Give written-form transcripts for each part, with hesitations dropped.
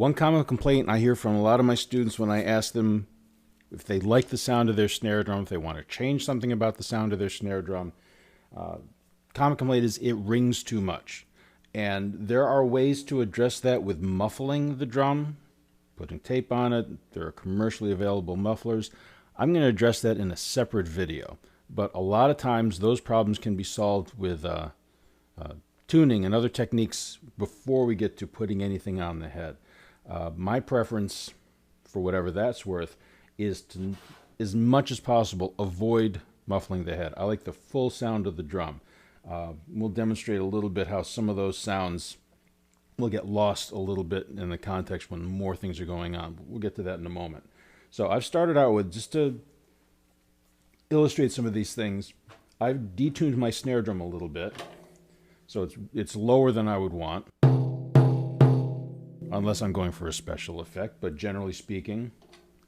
One common complaint I hear from a lot of my students when I ask them if they like the sound of their snare drum, if they want to change something about the sound of their snare drum, common complaint is it rings too much. And there are ways to address that with muffling the drum, putting tape on it. There are commercially available mufflers. I'm going to address that in a separate video. But a lot of times those problems can be solved with tuning and other techniques before we get to putting anything on the head. My preference, for whatever that's worth, is to, as much as possible, avoid muffling the head. I like the full sound of the drum. We'll demonstrate a little bit how some of those sounds will get lost a little bit in the context when more things are going on. We'll get to that in a moment. So I've started out with, just to illustrate some of these things, I've detuned my snare drum a little bit. So it's lower than I would want, unless I'm going for a special effect, but generally speaking,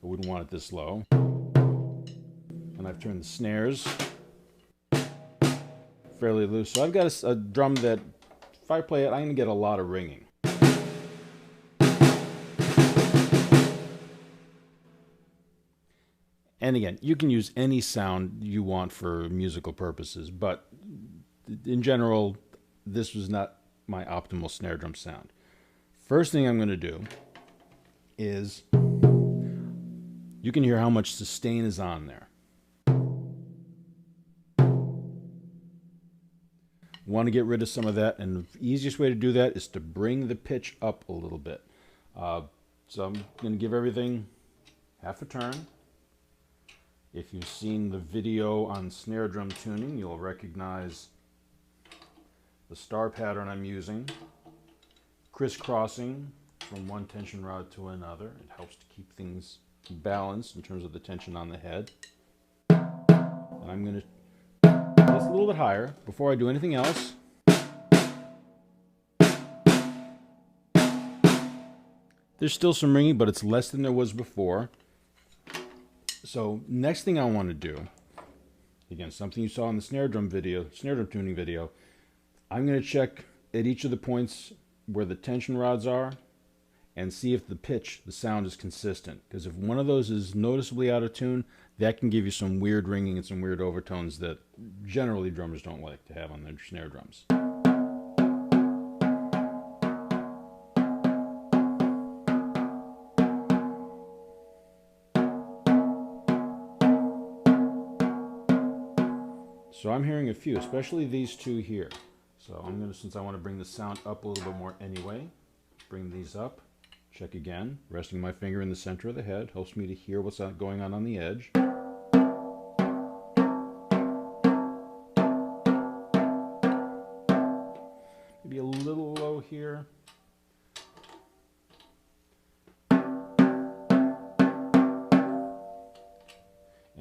I wouldn't want it this low. And I've turned the snares fairly loose. So I've got a drum that, if I play it, I'm going to get a lot of ringing. And again, you can use any sound you want for musical purposes, but in general, this was not my optimal snare drum sound. First thing I'm going to do is, you can hear how much sustain is on there. Want to get rid of some of that, and the easiest way to do that is to bring the pitch up a little bit. So I'm going to give everything half a turn. If you've seen the video on snare drum tuning, you'll recognize the star pattern I'm using. Crisscrossing from one tension rod to another. It helps to keep things balanced in terms of the tension on the head. And I'm going to just a little bit higher before I do anything else. There's still some ringing, but it's less than there was before. So next thing I want to do, again, something you saw in the snare drum tuning video, I'm going to check at each of the points where the tension rods are and see if the pitch, the sound, is consistent. Because if one of those is noticeably out of tune, that can give you some weird ringing and some weird overtones that generally drummers don't like to have on their snare drums. So I'm hearing a few, especially these two here. So I'm going to, since I want to bring the sound up a little bit more anyway, bring these up, check again, resting my finger in the center of the head, helps me to hear what's going on the edge. Maybe a little low here. And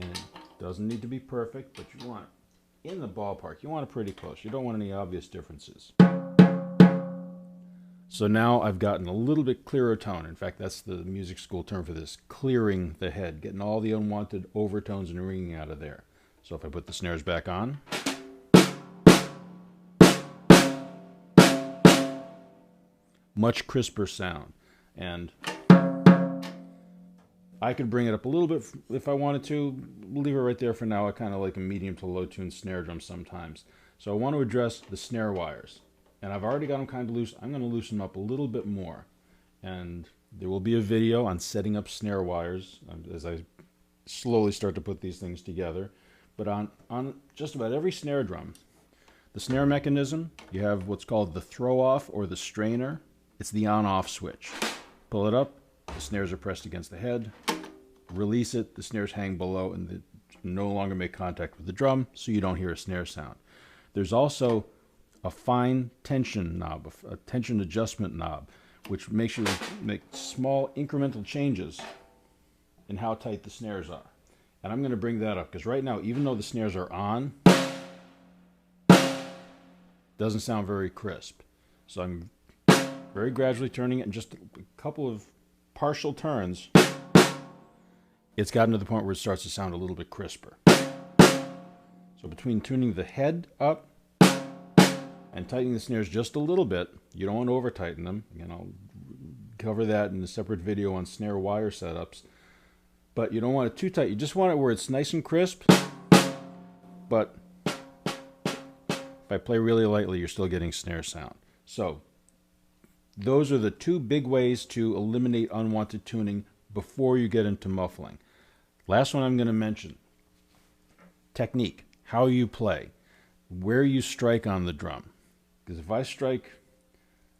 it doesn't need to be perfect, but you want in the ballpark. You want it pretty close. You don't want any obvious differences. So now I've gotten a little bit clearer tone. In fact, that's the music school term for this, clearing the head, getting all the unwanted overtones and ringing out of there. So if I put the snares back on, much crisper sound. And I could bring it up a little bit if I wanted to. Leave it right there for now. I kind of like a medium to low tuned snare drum sometimes. So I want to address the snare wires. And I've already got them kind of loose. I'm going to loosen them up a little bit more. And there will be a video on setting up snare wires as I slowly start to put these things together. But on just about every snare drum, the snare mechanism, you have what's called the throw off or the strainer. It's the on-off switch. Pull it up, the snares are pressed against the head. Release it, the snares hang below and they no longer make contact with the drum, so you don't hear a snare sound. There's also a fine tension knob, a tension adjustment knob, which makes you make small incremental changes in how tight the snares are. And I'm going to bring that up because right now, even though the snares are on, it doesn't sound very crisp. So I'm very gradually turning it in just a couple of partial turns. It's gotten to the point where it starts to sound a little bit crisper. So between tuning the head up and tightening the snares just a little bit, you don't want to over tighten them. Again, I'll cover that in a separate video on snare wire setups. But you don't want it too tight. You just want it where it's nice and crisp. But if I play really lightly, you're still getting snare sound. So those are the two big ways to eliminate unwanted tuning before you get into muffling. Last one I'm going to mention. Technique. How you play. Where you strike on the drum. Because if I strike,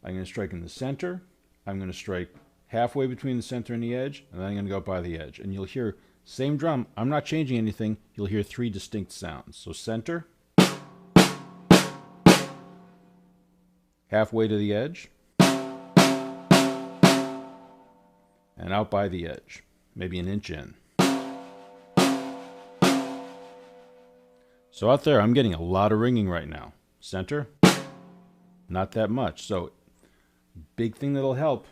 I'm going to strike in the center. I'm going to strike halfway between the center and the edge. And then I'm going to go up by the edge. And you'll hear, same drum. I'm not changing anything. You'll hear three distinct sounds. So center. Halfway to the edge. And out by the edge. Maybe an inch in. So out there, I'm getting a lot of ringing right now. Center, not that much. So big thing that'll help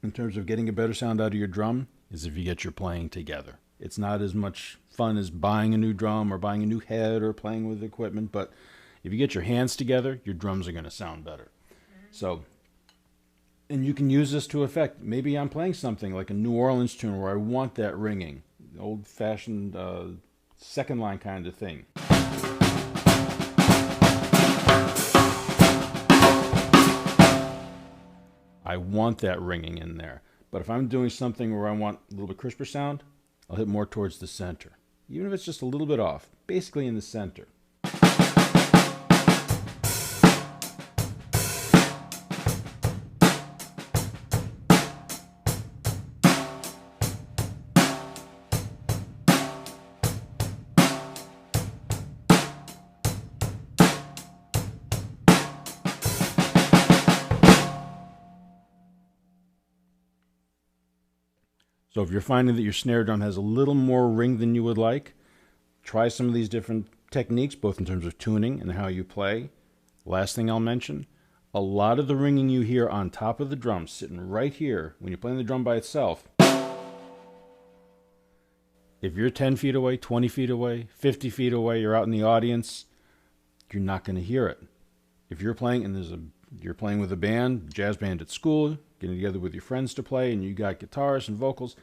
in terms of getting a better sound out of your drum is if you get your playing together. It's not as much fun as buying a new drum or buying a new head or playing with equipment, but if you get your hands together, your drums are going to sound better. So, and you can use this to effect, maybe I'm playing something like a New Orleans tune where I want that ringing, old-fashioned second line kind of thing. I want that ringing in there. But if I'm doing something where I want a little bit crisper sound, I'll hit more towards the center. Even if it's just a little bit off, basically in the center. So if you're finding that your snare drum has a little more ring than you would like, try some of these different techniques, both in terms of tuning and how you play. Last thing I'll mention, a lot of the ringing you hear on top of the drum, sitting right here, when you're playing the drum by itself, if you're 10 feet away, 20 feet away, 50 feet away, you're out in the audience, you're not going to hear it. If you're playing and you're playing with a band, jazz band at school, getting together with your friends to play, and you got guitars and vocals,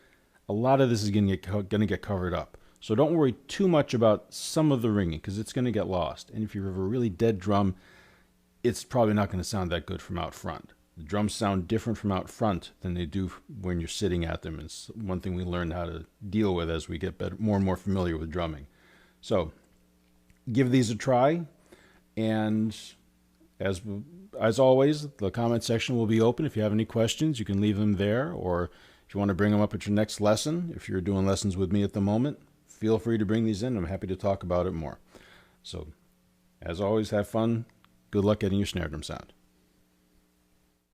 a lot of this is going to get covered up. So don't worry too much about some of the ringing, because it's going to get lost. And if you have a really dead drum, it's probably not going to sound that good from out front. The drums sound different from out front than they do when you're sitting at them. It's one thing we learn how to deal with as we get more and more familiar with drumming. So give these a try, and as always, the comment section will be open. If you have any questions, you can leave them there, or if you want to bring them up at your next lesson, if you're doing lessons with me at the moment, feel free to bring these in. I'm happy to talk about it more. So, as always, have fun. Good luck getting your snare drum sound.